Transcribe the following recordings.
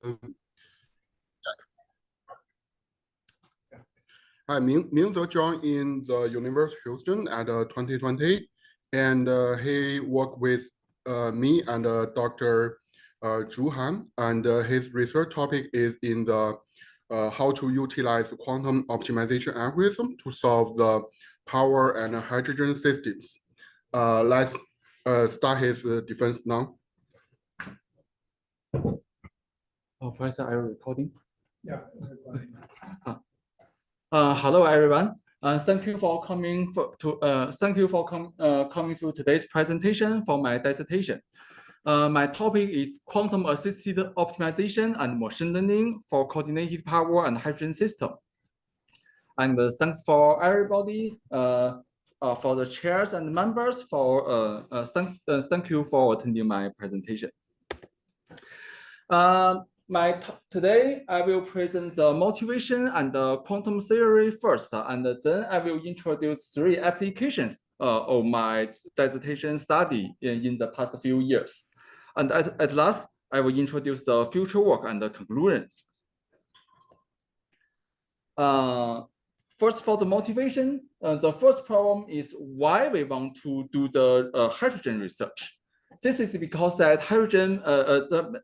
Hi, Mingze joined in the University of Houston at 2020, and he worked with me and Dr. Zhu Han, and his research topic is in the how to utilize quantum optimization algorithm to solve the power and hydrogen systems. Let's start his defense now. Professor, are you recording? Yeah. Hello, everyone. Thank you for coming coming to today's presentation for my dissertation. My topic is quantum assisted optimization and machine learning for coordinated power and hydrogen system. And thanks for everybody, for the chairs and members for thank you for attending my presentation. Today, I will present the motivation and the quantum theory first, and then I will introduce 3 applications of my dissertation study in the past few years. And at last, I will introduce the future work and the conclusions. First, for the motivation, the first problem is why we want to do the hydrogen research. This is because that hydrogen,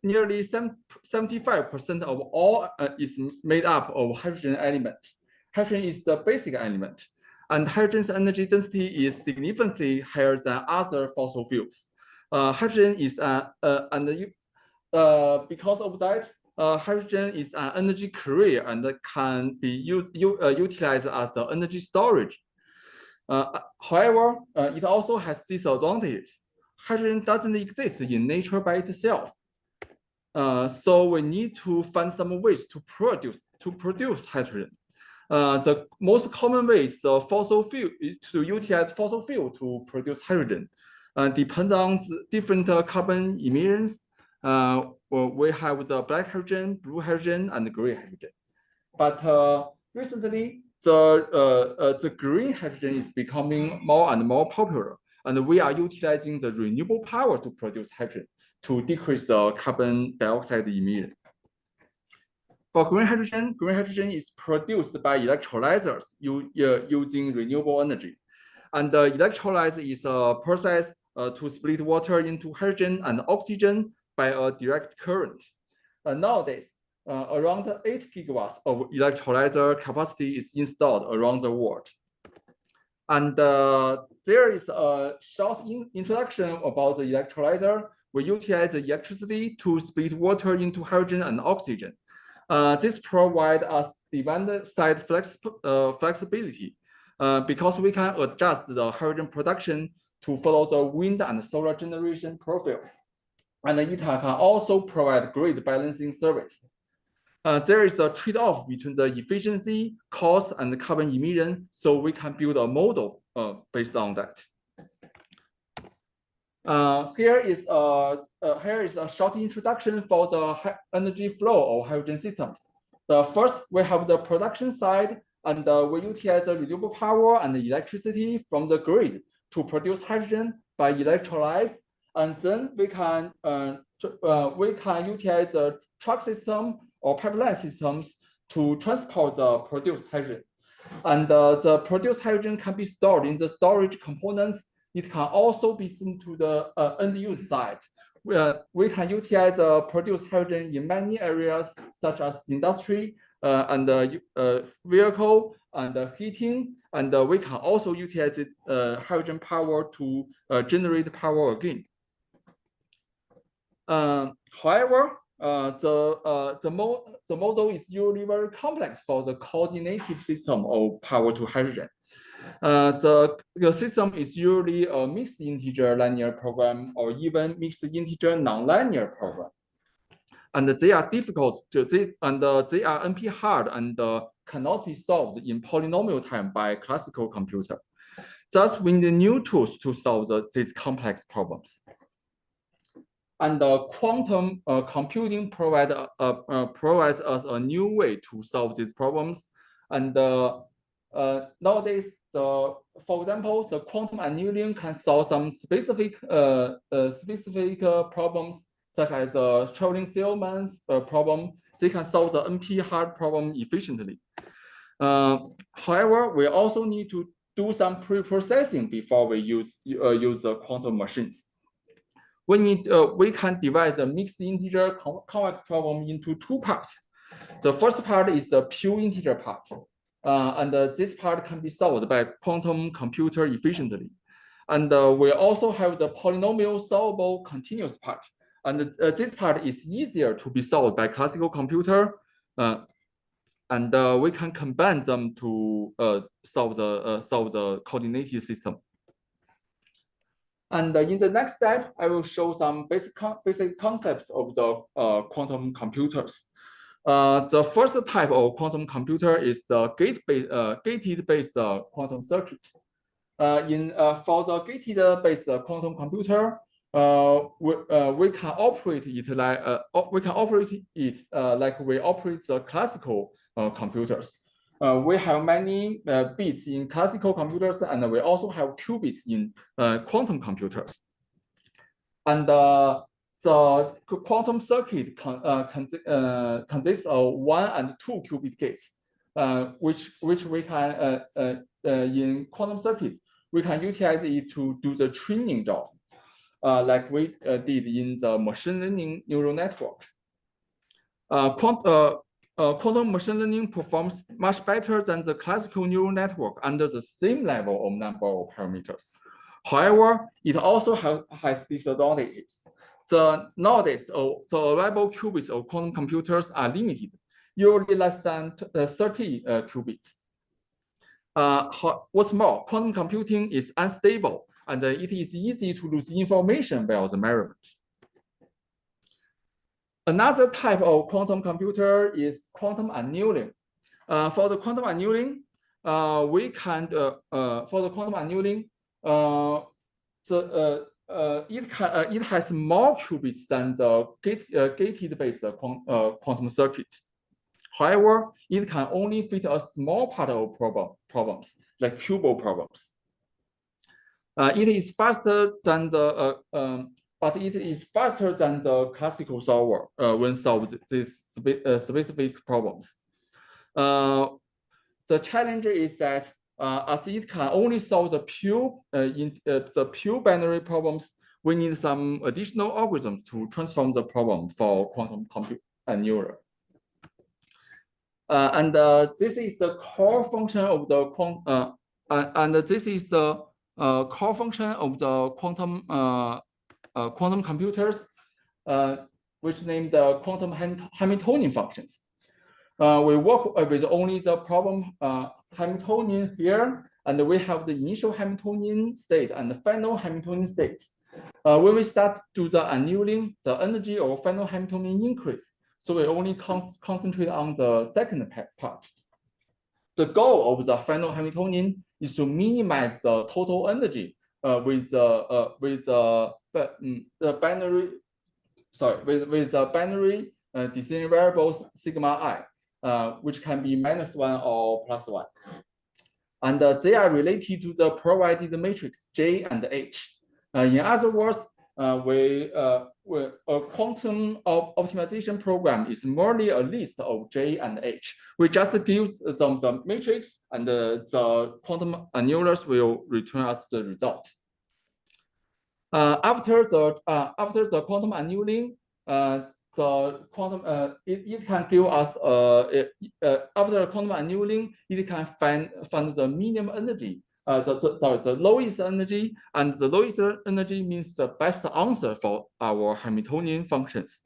nearly 75% of all is made up of hydrogen element. Hydrogen is the basic element, and hydrogen's energy density is significantly higher than other fossil fuels. Hydrogen is because of that, hydrogen is an energy carrier and can be utilized as an energy storage. However, it also has disadvantages. Hydrogen doesn't exist in nature by itself. So we need to find some ways to produce hydrogen. The most common way is the fossil fuel, to utilize fossil fuel to produce hydrogen. Depends on different carbon emissions. We have the black hydrogen, blue hydrogen, and gray hydrogen. But recently, the green hydrogen is becoming more and more popular. And we are utilizing the renewable power to produce hydrogen to decrease the carbon dioxide emission. For green hydrogen is produced by electrolyzers using renewable energy. And the electrolyzer is a process to split water into hydrogen and oxygen by a direct current. Nowadays, around 8 gigawatts of electrolyzer capacity is installed around the world. And there is a short introduction about the electrolyzer. We utilize the electricity to split water into hydrogen and oxygen. This provides us demand-side flexibility because we can adjust the hydrogen production to follow the wind and solar generation profiles. And it can also provide great balancing service. There is a trade-off between the efficiency, cost, and the carbon emission, so we can build a model based on that. Here is a short introduction for the energy flow of hydrogen systems. First, we have the production side, and we utilize the renewable power and the electricity from the grid to produce hydrogen by electrolyze, and then we can utilize the truck system or pipeline systems to transport the produced hydrogen. And the produced hydrogen can be stored in the storage components. It can also be sent to the end use site. We can utilize the produced hydrogen in many areas, such as industry and vehicle and heating. And we can also utilize hydrogen power to generate power again. However, the model is usually very complex for the coordinated system of power to hydrogen. The system is usually a mixed integer linear program or even mixed integer nonlinear program. And they are difficult they are NP hard and cannot be solved in polynomial time by classical computer. Thus, we need new tools to solve these complex problems. And quantum computing provides us a new way to solve these problems. And nowadays, for example, the quantum annealing can solve some specific problems, such as the traveling salesman's problem, they can solve the NP hard problem efficiently. However, we also need to do some pre-processing before we use the quantum machines. We can divide the mixed integer convex problem into two parts. The first part is the pure integer part, and this part can be solved by quantum computer efficiently. And we also have the polynomial solvable continuous part, and this part is easier to be solved by classical computer, and we can combine them to solve the coordinated system. And in the next step, I will show some basic concepts of the quantum computers. The first type of quantum computer is the gated-based quantum circuit. For the gated-based quantum computer, we can operate it like we operate the classical computers. We have many bits in classical computers, and we also have qubits in quantum computers. And the quantum circuit consists of 1 and 2 qubit gates, which we can in quantum circuit we can utilize it to do the training job, like we did in the machine learning neural network. Quantum machine learning performs much better than the classical neural network under the same level of number of parameters. However, it also has disadvantages. The nodes or the available qubits of quantum computers are limited, usually less than 30 qubits. What's more, quantum computing is unstable, and it is easy to lose information while the measurement. Another type of quantum computer is quantum annealing. For the quantum annealing, it has more qubits than the gated-based quantum circuit. However, it can only fit a small part of problems, like qubit problems. It is faster than the but it is faster than the classical solver when solving these specific problems. The challenge is that as it can only solve the pure binary problems, we need some additional algorithms to transform the problem for quantum annealer. This is the core function of the quantum computers, which named the quantum Hamiltonian functions. We work with only the problem Hamiltonian here, and we have the initial Hamiltonian state and the final Hamiltonian state. When we start to the annealing, the energy of final Hamiltonian increase, so we only concentrate on the second part. The goal of the final Hamiltonian is to minimize the total energy with the binary decision variables sigma I, which can be -1 or +1. And they are related to the provided matrix J and H. In other words, a quantum optimization program is merely a list of J and H. We just give them the matrix, and the quantum annulers will return us the result. After the quantum annealing, it can give us after the quantum annealing, it can find the minimum energy. The lowest energy, and the lowest energy means the best answer for our Hamiltonian functions.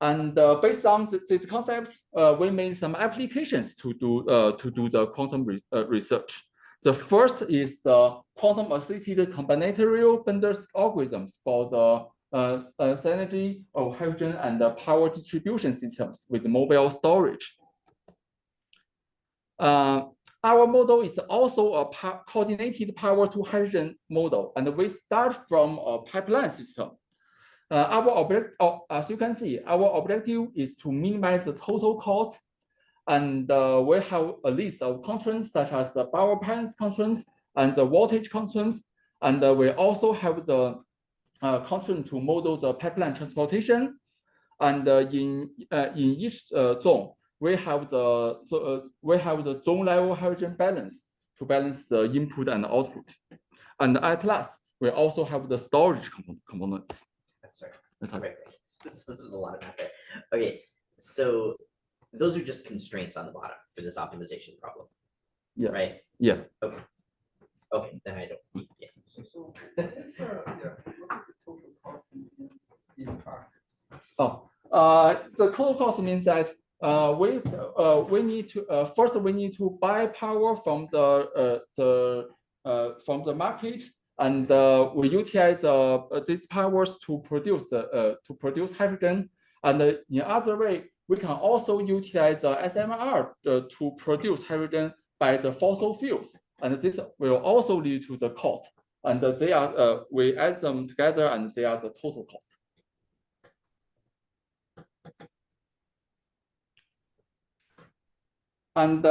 And based on these concepts, we made some applications to do the quantum research. The first is the quantum-assisted combinatorial Bender algorithms for the synergy of hydrogen and the power distribution systems with mobile storage. Our model is also a coordinated power to hydrogen model, and we start from a pipeline system. As you can see, our objective is to minimize the total cost, and we have a list of constraints such as the power balance constraints and the voltage constraints, and we also have the constraint to model the pipeline transportation, and in each zone we have the zone level hydrogen balance to balance the input and output, and at last we also have the storage components. I'm sorry. Right. This is a lot of math there. Okay, so those are just constraints on the bottom for this optimization problem. Yeah. Right. Yeah. Okay. Okay, then I don't. Yeah. So what is the total cost in practice? Oh, the total cost means that we need to first we need to buy power from the market, and we utilize these powers to produce hydrogen. And in other way, we can also utilize SMR to produce hydrogen by the fossil fuels, and this will also lead to the cost. And they are we add them together, and they are the total cost. And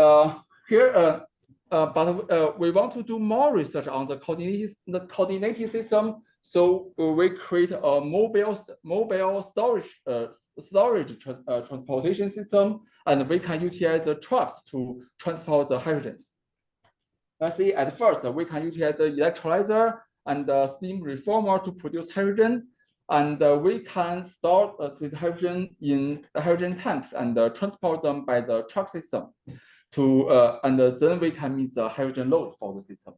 here, but we want to do more research on the coordinated system. So we create a mobile storage transportation system, and we can utilize the trucks to transport the hydrogens. Let's see, at first we can utilize the electrolyzer and the steam reformer to produce hydrogen, and we can store this hydrogen in hydrogen tanks and transport them by the truck system to, and then we can meet the hydrogen load for the system.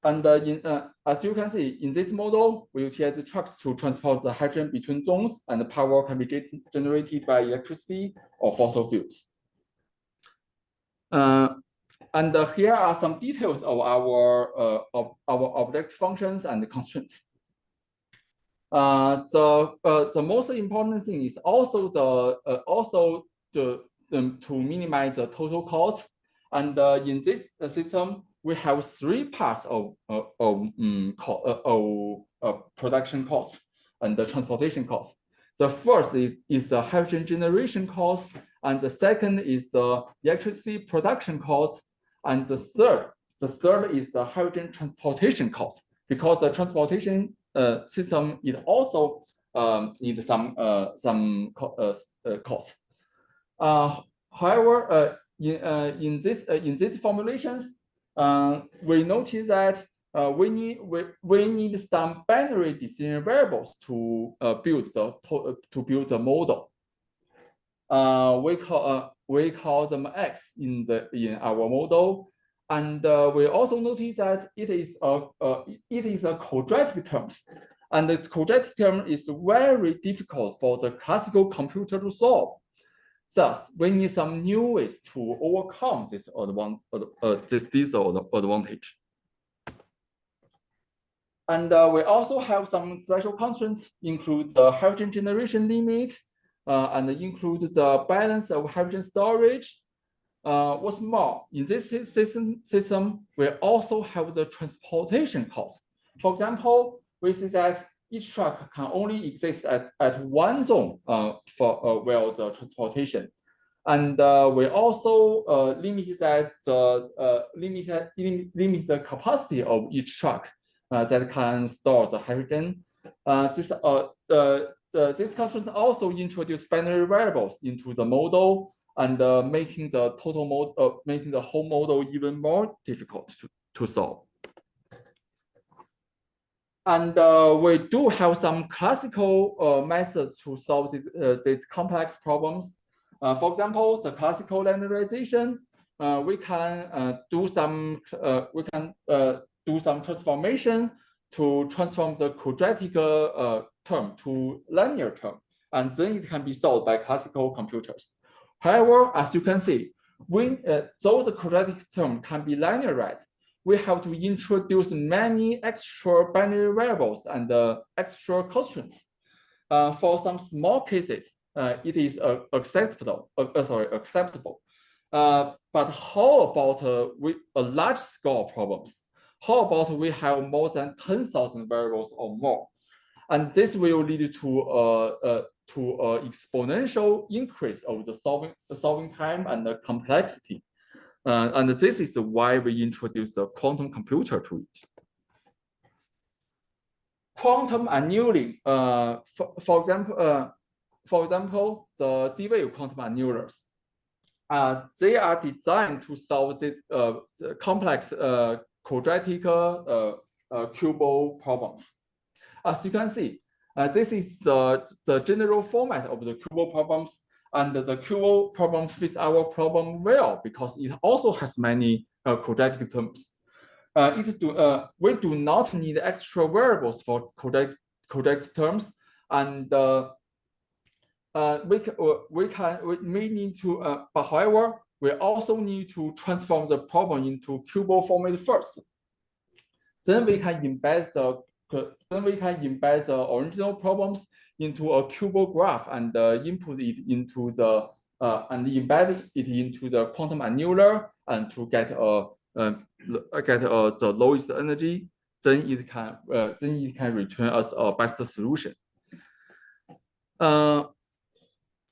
As you can see in this model, we utilize the trucks to transport the hydrogen between zones, and the power can be generated by electricity or fossil fuels. And here are some details of our object functions and constraints. The most important thing is also to minimize the total cost. And in this system, we have three parts of production cost and the transportation cost. The first is the hydrogen generation cost, and the second is the electricity production cost, and the third is the hydrogen transportation cost, because the transportation system is also needs some cost. However, in these formulations, we notice that we need some binary decision variables to build the model. We call them X in our model, and we also notice that it is a quadratic terms, and the quadratic term is very difficult for the classical computer to solve. Thus, we need some new ways to overcome this disadvantage. And we also have some special constraints, include the hydrogen generation limit, and include the balance of hydrogen storage. What's more, in this system, we also have the transportation cost. For example, we see that each truck can only exist at one zone for the transportation. And we also limit the capacity of each truck that can store the hydrogen. This constraint also introduce binary variables into the model, and making the whole model even more difficult to solve. And we do have some classical methods to solve these complex problems. For example, the classical linearization, we can do some transformation to transform the quadratic term to linear term, and then it can be solved by classical computers. However, as you can see, though the quadratic term can be linearized, we have to introduce many extra binary variables and extra constraints. For some small cases, it is acceptable. But how about a large scale problems? How about we have more than 10,000 variables or more? And this will lead to exponential increase of the solving time and the complexity. And this is why we introduced the quantum computer to it. quantum annealing. For example, the D-wave quantum annealers. They are designed to solve this the complex quadratic cuboid problems. As you can see, this is the general format of the cuboid problems, and the cuboid problem fits our problem well because it also has many quadratic terms. We do not need extra variables for quadratic terms, and we need to, but however, we also need to transform the problem into cuboid format first. Then we can embed the original problems into a cuboid graph and input it into the and embed it into the quantum annealer and to get the lowest energy. Then it can return us a best solution.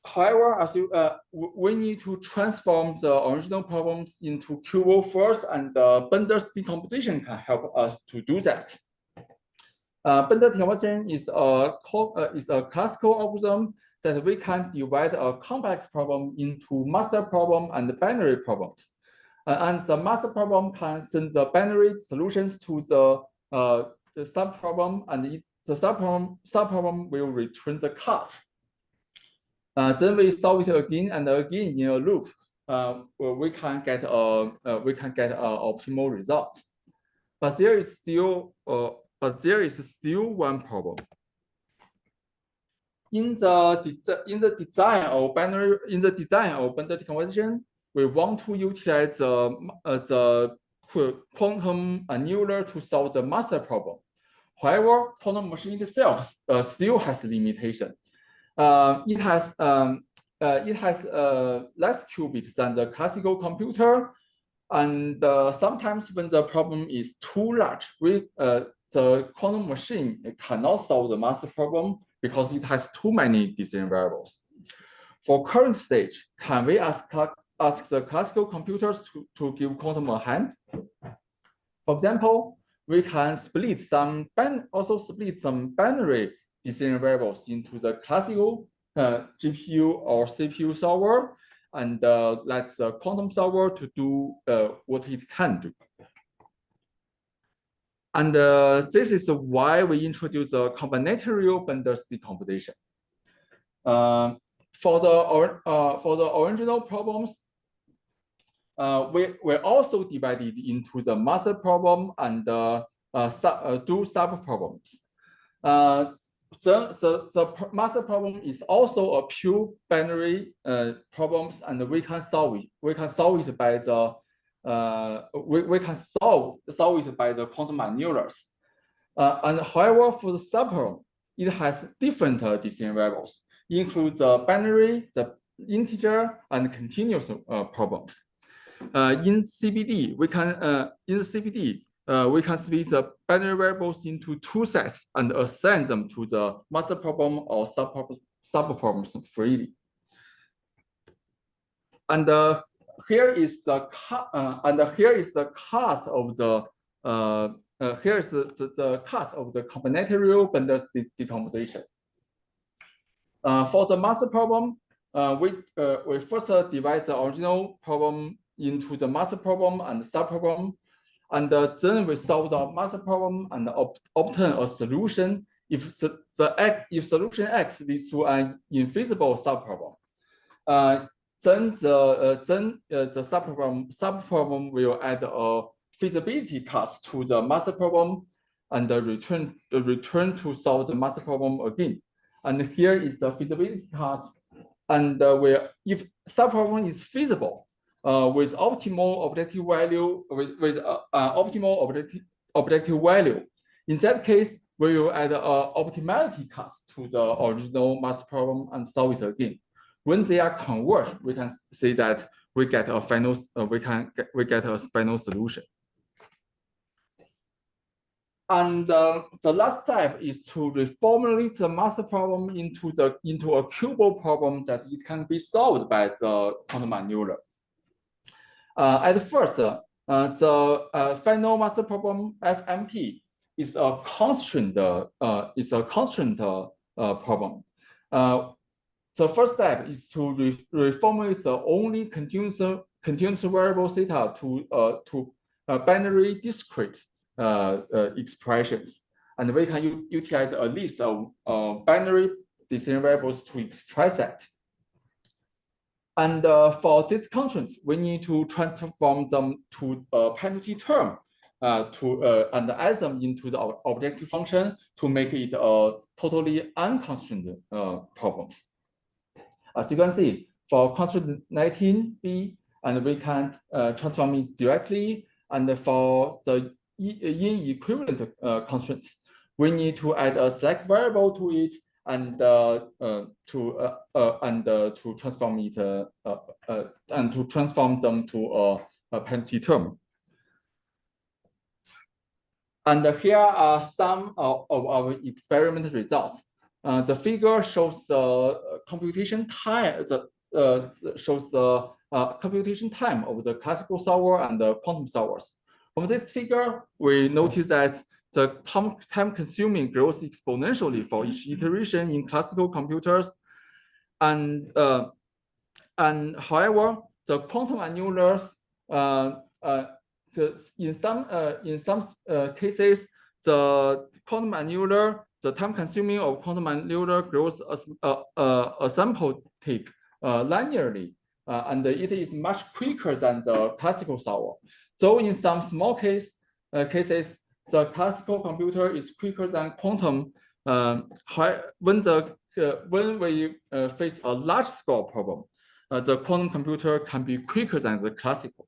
However, as we need to transform the original problems into cuboid first, and Bender's decomposition can help us to do that. Bender decomposition is a classical algorithm that we can divide a complex problem into master problem and binary problems. And the master problem can send the binary solutions to the subproblem, and the subproblem will return the cut. Then we solve it again and again in a loop. We can get an optimal result. But there is still one problem. In the design of Bender decomposition, we want to utilize the quantum annealer to solve the master problem. However, quantum machine itself still has limitation. It has less qubits than the classical computer, and sometimes when the problem is too large, the quantum machine cannot solve the master problem because it has too many decision variables. For current stage, can we ask the classical computers to give quantum a hand? For example, we can split some binary decision variables into the classical GPU or CPU solver, and let the quantum solver to do what it can do. And this is why we introduce the combinatorial Bender's decomposition. For the original problems, we also divided into the master problem and do sub problems. The master problem is also a pure binary problems, and we can solve it. We can solve it by the quantum annealers. And however, for the subproblem, it has different decision variables, include the binary, the integer, and continuous problems. In CBD, we can we can split the binary variables into two sets and assign them to the master problem or subproblems freely. And here is the cast of the combinatorial Bender's decomposition. For the master problem, we first divide the original problem into the master problem and subproblem, and then we solve the master problem and obtain a solution if solution X leads to an infeasible subproblem. Then the subproblem will add a feasibility cut to the master problem and return to solve the master problem again. And here is the feasibility cut, and if subproblem is feasible with optimal objective value objective value, in that case we will add a optimality cut to the original master problem and solve it again. When they are converged, we can say that we get a final solution. And the last step is to reformulate the master problem into a cuboid problem that it can be solved by the quantum annealer. At first, the final master problem FMP is a constraint problem. The first step is to reformulate the only continuous variable theta to binary discrete expressions, and we can utilize a list of binary decision variables to express that. And for these constraints, we need to transform them to a penalty term and add them into the objective function to make it a totally unconstrained problems. As you can see, for constraint 19b, and we can transform it directly. And for the equivalent constraints, we need to add a select variable to it and to transform it and to transform them to a penalty term. And here are some of our experiment results. The figure shows the computation time. Shows the computation time of the classical solver and the quantum solvers. From this figure, we notice that the time consuming grows exponentially for each iteration in classical computers, and however, the quantum annulars in some cases, the quantum annular, the time consuming of quantum annular grows asymptotic linearly, and it is much quicker than the classical solver. So in some small cases, the classical computer is quicker than quantum. When we face a large scale problem, the quantum computer can be quicker than the classical.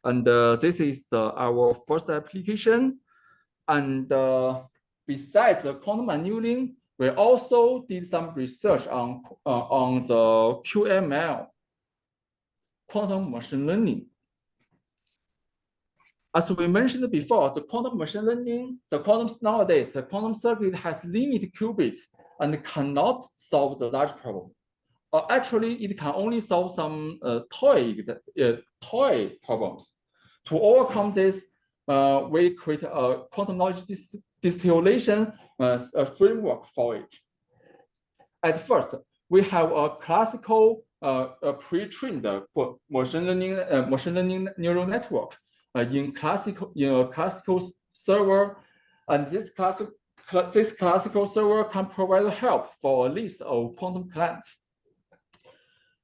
And this is our first application. And besides the quantum annealing, we also did some research on the QML, quantum machine learning. As we mentioned before, the quantum machine learning, nowadays, the quantum circuit has limited qubits and cannot solve the large problem. Actually, it can only solve some toy problems. To overcome this, we create a quantum logic distillation framework for it. At first, we have a classical pre-trained machine learning neural network in a classical server, and this classical server can provide help for a list of quantum clients.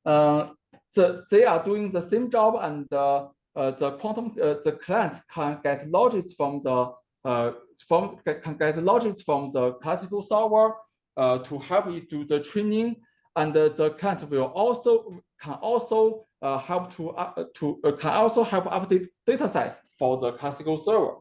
They are doing the same job, and the clients can get logics from the classical solver to help it do the training, and the clients will can also help update data sets for the classical server.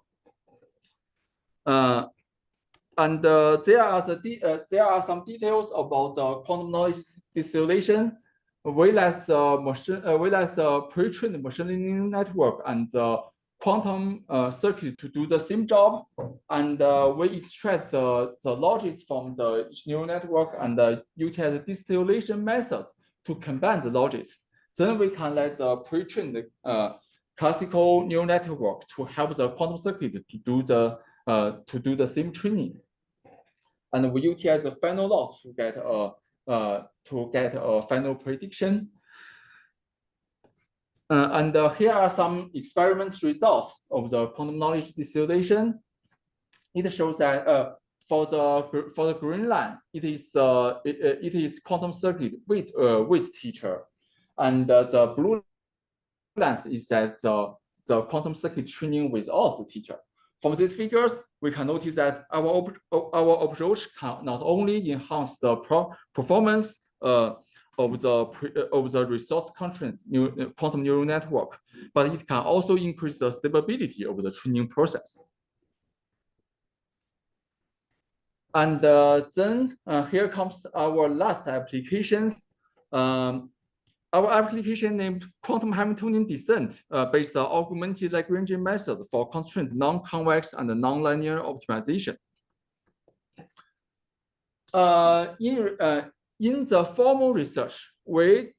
And there are some details about the quantum knowledge distillation. We let the pre-trained machine learning network and the quantum circuit to do the same job, and we extract the logics from the neural network and utilize the distillation methods to combine the logics. Then we can let the pre-trained classical neural network to help the quantum circuit to do the same training, and we utilize the final loss to get a final prediction. And here are some experiment results of the quantum knowledge distillation. It shows that for the green line, it is quantum circuit with teacher, and the blue line is that the quantum circuit training without the teacher. From these figures, we can notice that our approach can not only enhance the performance of the resource constraint quantum neural network, but it can also increase the stability of the training process. And then here comes our last applications. Our application named quantum Hamiltonian descent based on augmented Lagrangian method for constraint non-convex and non-linear optimization. In the formal research, we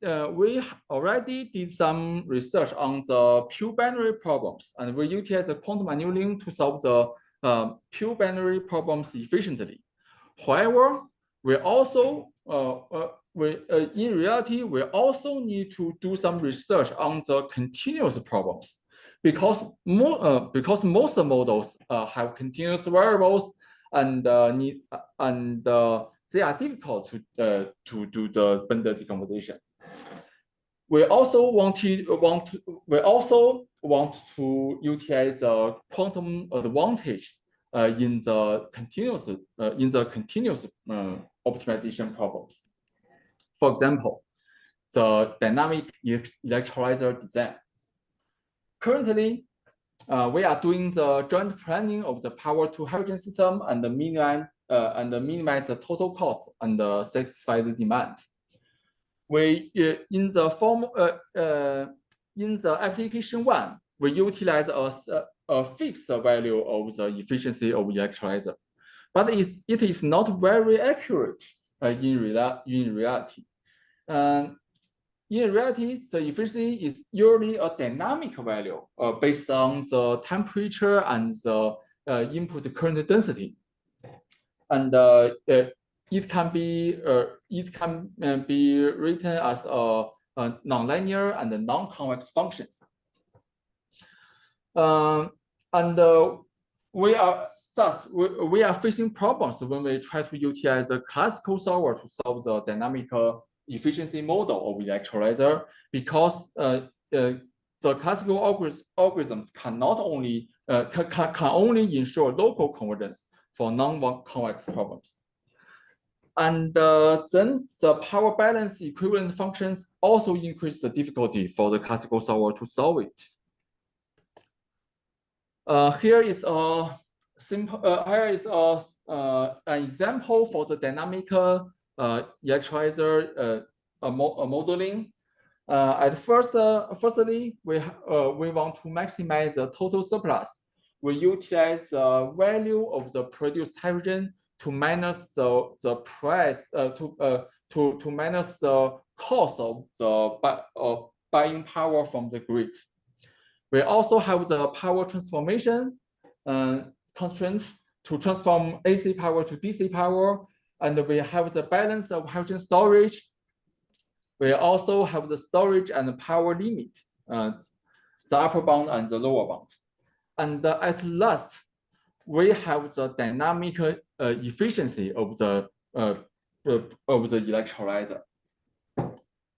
already did some research on the pure binary problems, and we utilize the quantum annealing to solve the pure binary problems efficiently. However, we also in reality we also need to do some research on the continuous problems, because most models have continuous variables and they are difficult to do the bundle decomposition. We also want to utilize the quantum advantage in the continuous optimization problems. For example, the dynamic electrolyzer design. Currently, we are doing the joint planning of the power to hydrogen system and minimize the total cost and satisfy the demand. We in the application one, we utilize a fixed value of the efficiency of electrolyzer, but it is not very accurate in reality. In reality, the efficiency is usually a dynamic value based on the temperature and the input current density, and it can be written as a nonlinear and non-convex functions. We are facing problems when we try to utilize the classical solver to solve the dynamic efficiency model of electrolyzer, because the classical algorithms can only ensure local convergence for non-convex problems. And then the power balance equivalent functions also increase the difficulty for the classical solver to solve it. Here is an example for the dynamic electrolyzer modeling. Firstly, we want to maximize the total surplus. We utilize the value of the produced hydrogen to minus the price to minus the cost of the buying power from the grid. We also have the power transformation constraints to transform AC power to DC power, and we have the balance of hydrogen storage. We also have the storage and the power limit, the upper bound and the lower bound. And at last, we have the dynamic efficiency of the electrolyzer.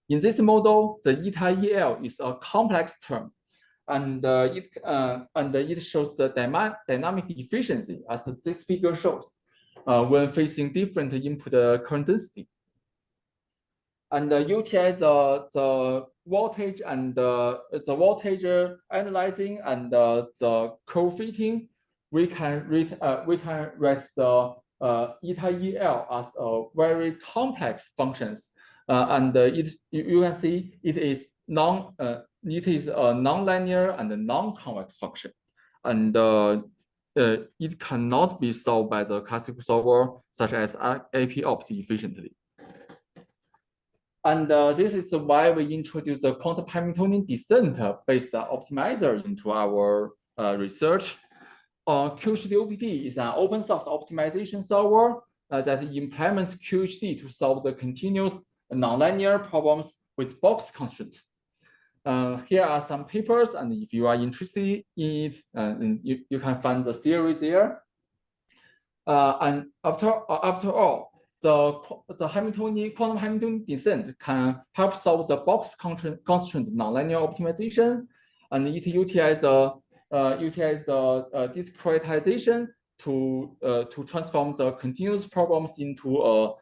In this model, the eta EL is a complex term, and it shows the dynamic efficiency, as this figure shows, when facing different input current density. And utilize the voltage and the voltage analyzing and the co-fitting, we can write the eta EL as a very complex functions, and you can see it is a non-linear and a non-convex function, and it cannot be solved by the classical solver such as AP-opt efficiently. And this is why we introduced the quantum Hamiltonian descent-based optimizer into our research. QHD-OPT is an open source optimization solver that implements QHD to solve the continuous nonlinear problems with box constraints. Here are some papers, and if you are interested in it, you can find the series there. And after all, the quantum Hamiltonian descent can help solve the box constraint nonlinear optimization, and it utilizes discretization to transform the continuous problems into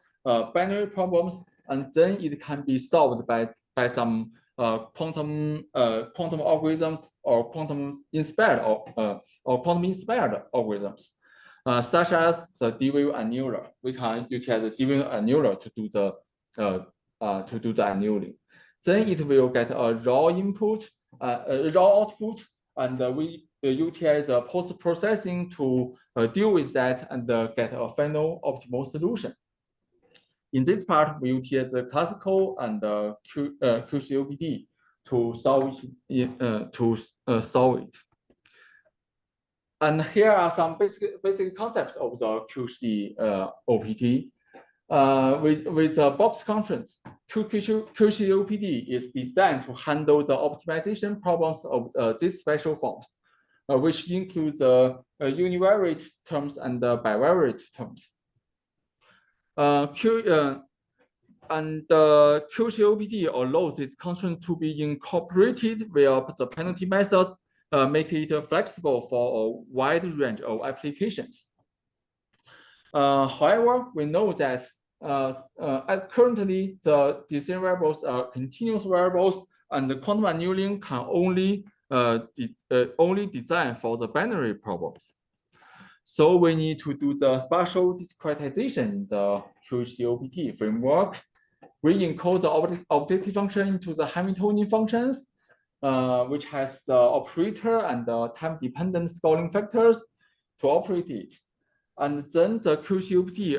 binary problems, and then it can be solved by some quantum algorithms or quantum inspired algorithms, such as the D-wave annealer. We can utilize the D-wave annealer to do the annealing. Then it will get a raw input, raw output, and we utilize post-processing to deal with that and get a final optimal solution. In this part, we utilize the classical and QCOPD to solve it. And here are some basic concepts of the QC OPT. With the box constraints, QCOPD is designed to handle the optimization problems of these special forms, which includes univariate terms and bivariate terms. QCOPD allows its constraint to be incorporated via the penalty methods, making it flexible for a wide range of applications. However, we know that currently the decision variables are continuous variables, and the quantum annealing can only design for the binary problems. So we need to do the spatial discretization in the QCOPT framework. We encode the objective function into the Hamiltonian functions, which has the operator and the time-dependent scaling factors to operate it. And then the QCOPT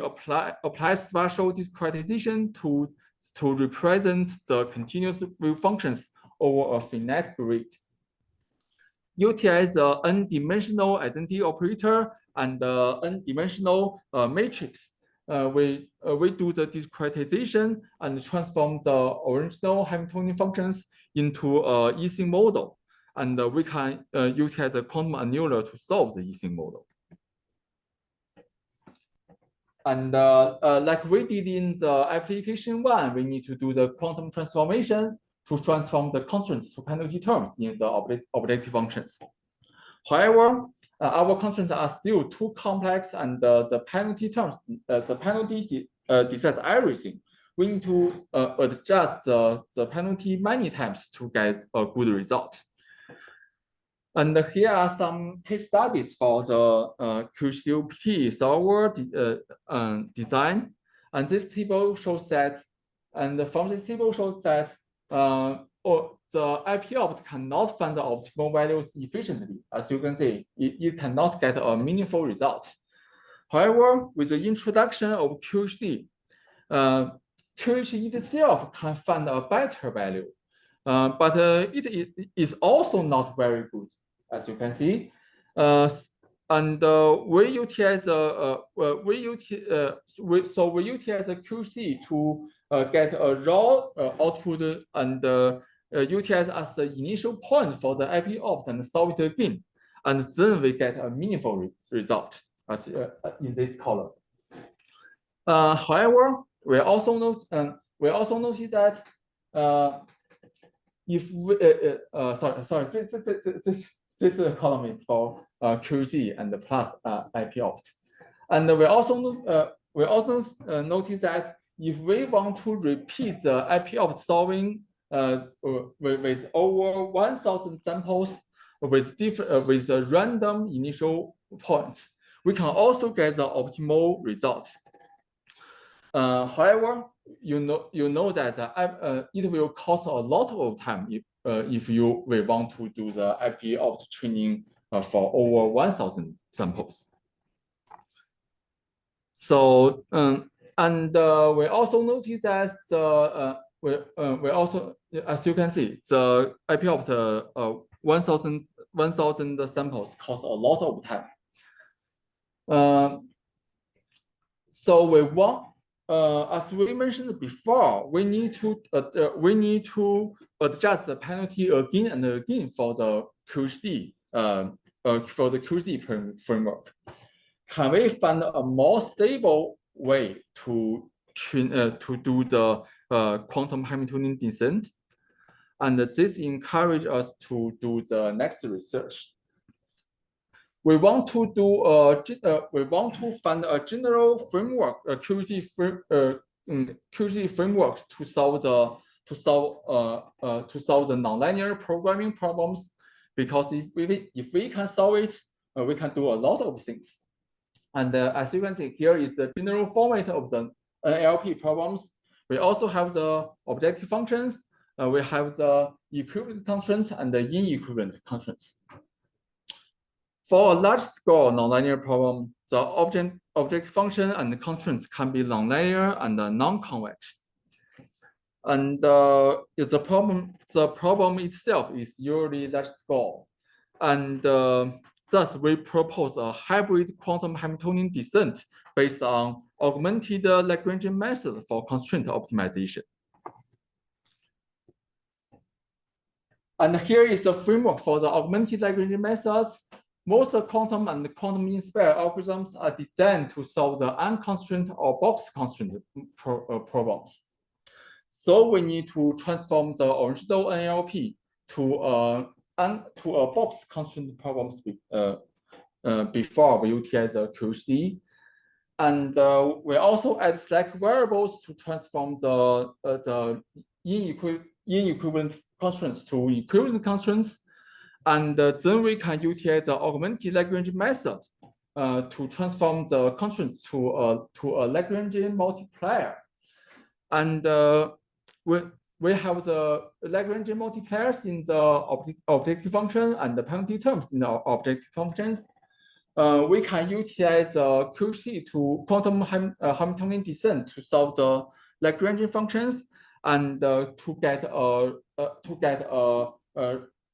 applies spatial discretization to represent the continuous wave functions over a finite grid. Utilize the n-dimensional identity operator and the n-dimensional matrix. We do the discretization and transform the original Hamiltonian functions into a Ising model, and we can utilize the quantum annular to solve the Ising model. And like we did in the application 1, we need to do the quantum transformation to transform the constraints to penalty terms in the objective functions. However, our constraints are still too complex, and the penalty terms, the penalty decides everything. We need to adjust the penalty many times to get a good result. And here are some case studies for the QCOPT solver design. And this table shows that, and from this table shows that the IP opt cannot find the optimal values efficiently. As you can see, it cannot get a meaningful result. However, with the introduction of QHD, QHD itself can find a better value, but it is also not very good, as you can see. And we utilize the QHD to get a raw output and utilize as the initial point for the IP opt and solve it again, and then we get a meaningful result as in this column. However, we also notice that if we this column is for QG and the plus IP opt, and we also notice that if we want to repeat the IP opt solving with over 1,000 samples with a random initial points, we can also get the optimal result. However, you know that it will cost a lot of time if we want to do the IP opt training for over 1,000 samples. So and we also notice that we also, as you can see, the IP opt 1,000 samples cost a lot of time. So we want, as we mentioned before, we need to adjust the penalty again and again for the QHD framework. Can we find a more stable way to do the quantum Hamiltonian descent? And this encourages us to do the next research. We want to find a general framework, a QHD framework to solve the nonlinear programming problems. Because if we can solve it, we can do a lot of things. And as you can see, here is the general format of the NLP problems. We also have the objective functions. We have the equivalent constraints and the inequivalent constraints. For a large-scale nonlinear problem, the objective function and constraints can be nonlinear and non-convex. And the problem itself is usually large scale. And thus we propose a hybrid quantum Hamiltonian descent based on augmented Lagrangian method for constraint optimization. And here is the framework for the augmented Lagrangian methods. Most quantum and quantum-inspired algorithms are designed to solve the unconstrained or box constraint problems. So we need to transform the original NLP to a box constraint problems before we utilize the Ph.D. And we also add slack variables to transform the inequivalent constraints to equivalent constraints. And then we can utilize the augmented Lagrangian method to transform the constraints to a Lagrangian multiplier. And we have the Lagrangian multipliers in the objective function and the penalty terms in the objective functions. We can utilize QC to quantum Hamiltonian descent to solve the Lagrangian functions and to get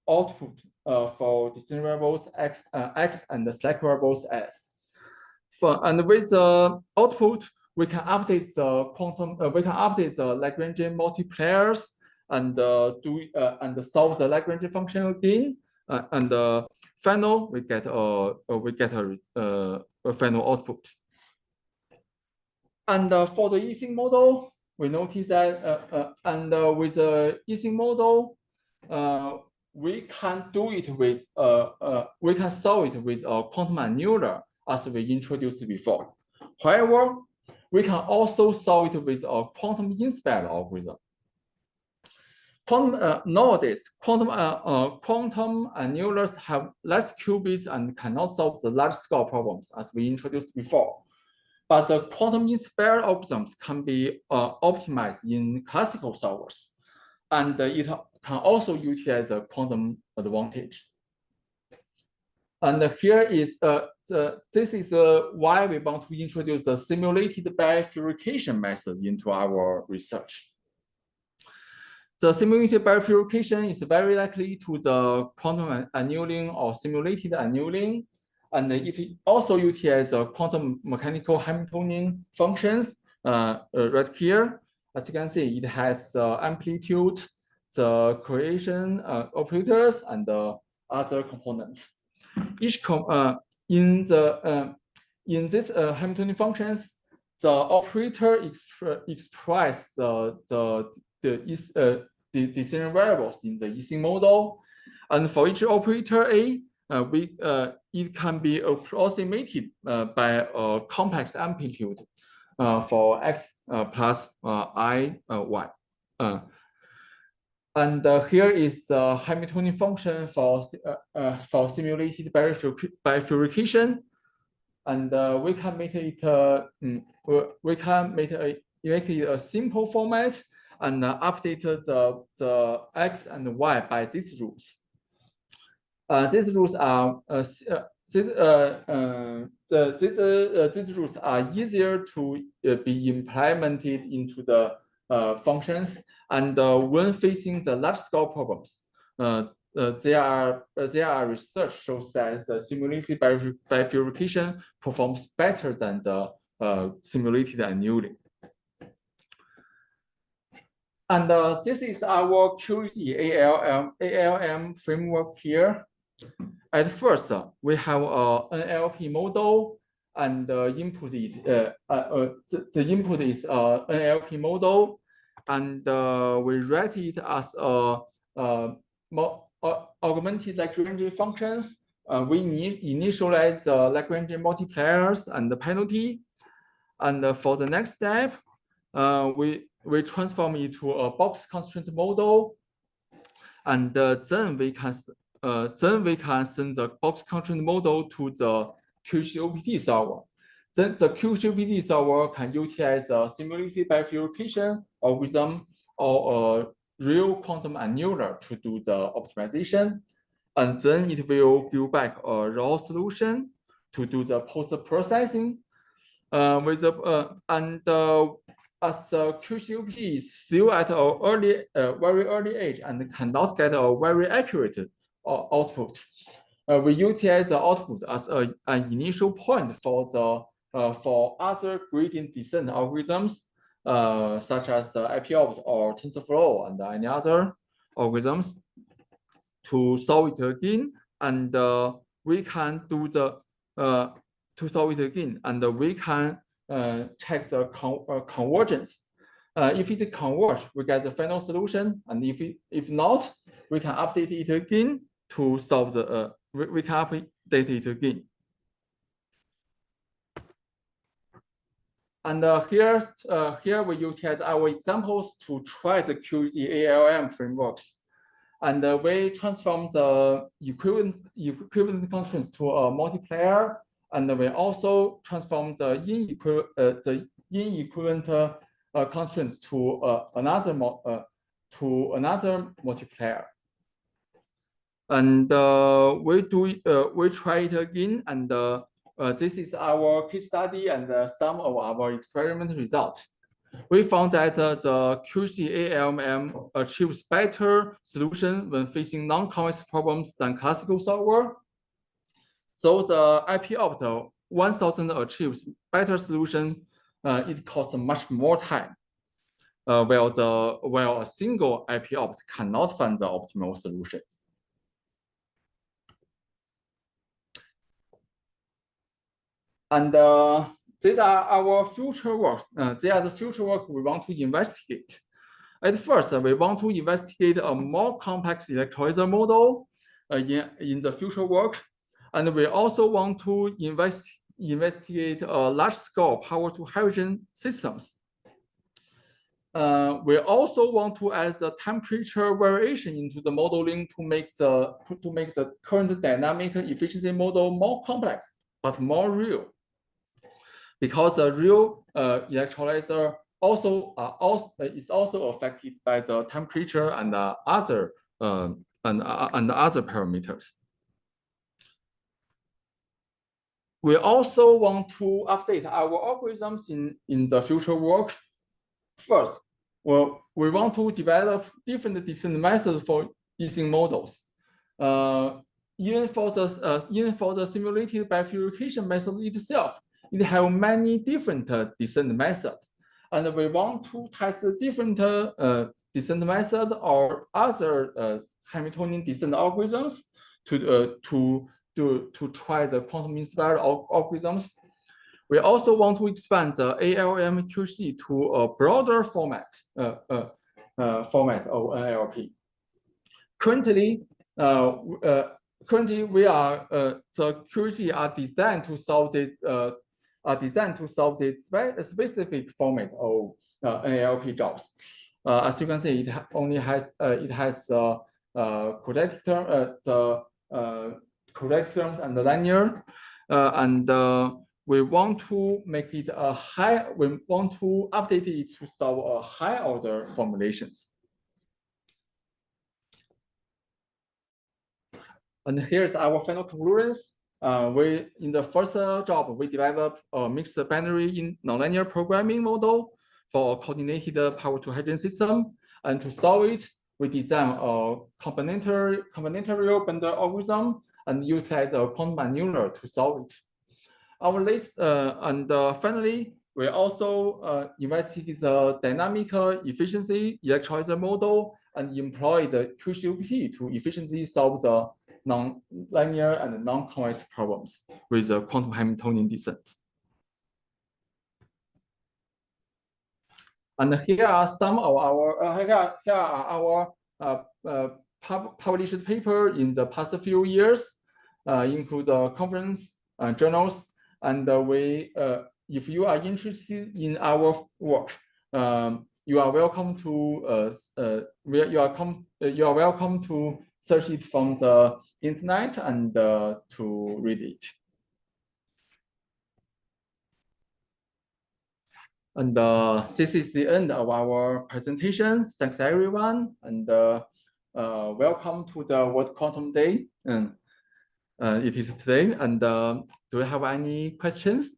output for decision variables x and the slack variables s. And with the output, we can update the Lagrangian multipliers and solve the Lagrangian function again. And final, we get a final output. And for the Ising model, we notice that with the Ising model, we can do it with we can solve it with a quantum annular as we introduced before. However, we can also solve it with a quantum inspired algorithm. Nowadays, quantum annulars have less qubits and cannot solve the large scale problems as we introduced before. But the quantum inspired algorithms can be optimized in classical solvers, and it can also utilize the quantum advantage. And here is this is why we want to introduce the simulated bifurcation method into our research. The simulated bifurcation is very likely to the quantum annealing or simulated annealing, and it also utilizes quantum mechanical Hamiltonian functions right here. As you can see, it has the amplitude, the correlation operators, and the other components. In this Hamiltonian functions, the operator express the decision variables in the Ising model, and for each operator A, it can be approximated by a complex amplitude for x plus I y. And here is the Hamiltonian function for simulated bifurcation, and we can make it a simple format and update the x and y by these rules. These rules are these rules are easier to be implemented into the functions, and when facing the large-scale problems, their research shows that the simulated bifurcation performs better than the simulated annealing. And this is our QED ALM framework here. At first, we have an NLP model, and the input is an NLP model, and we write it as augmented Lagrangian functions. We initialize the Lagrangian multipliers and the penalty, and for the next step, we transform it to a box constraint model, and then we can send the box constraint model to the QHOPT solver. Then the QHOPT solver can utilize the simulated bifurcation algorithm or a real quantum annular to do the optimization, and then it will give back a raw solution to do the post-processing. as the QCOP is still at a very early age and cannot get a very accurate output, we utilize the output as an initial point for other gradient descent algorithms, such as the IPOpt or TensorFlow and any other algorithms, to solve it again, and we can do the to solve it again, and we can check the convergence. If it converges, we get the final solution, and if not, we can update it again to solve the we can update it again. And here we utilize our examples to try the QED-ALM frameworks. And we transform the equivalent constraints to a multiplier, and we also transform the inequivalent constraints to another multiplier. And we try it again, and this is our case study and some of our experiment results. We found that the QC-ALM achieves better solution when facing non-convex problems than classical solver. So the IPOpt 1000 achieves better solution. It costs much more time, while a single IPOpt cannot find the optimal solutions. And these are our future work. They are the future work we want to investigate. At first, we want to investigate a more complex electrolyzer model in the future work. And we also want to investigate large-scale power-to-hydrogen systems. We also want to add the temperature variation into the modeling to make the current dynamic efficiency model more complex, but more real. Because the real electrolyzer is also affected by the temperature and other parameters. We also want to update our algorithms in the future work. First, well, we want to develop different descent methods for Ising models. Even for the simulated bifurcation method itself, it has many different descent methods, and we want to test different descent method or other Hamiltonian descent algorithms to try the quantum-inspired algorithms. We also want to expand the ALM QC to a broader format of NLP. Currently, the QC are designed to solve this specific format of NLP jobs. As you can see, it only has quadratic terms and the linear, and we want to make it we want to update it to solve a high order formulations. And here's our final conclusions. In the first job, we developed a mixed binary in nonlinear programming model for a coordinated power-to-hydrogen system. And to solve it, we designed a combinatorial bundle algorithm and utilize a quantum annular to solve it. Finally, we also investigated the dynamic efficiency electrolyzer model and employed the QCOPT to efficiently solve the non-linear and non-convex problems with the quantum Hamiltonian descent. And here are some of our published paper in the past few years, include conference journals, and if you are interested in our work, you are welcome to search it from the internet and to read it. And this is the end of our presentation. Thanks everyone, and welcome to the World Quantum Day. It is today, and do you have any questions?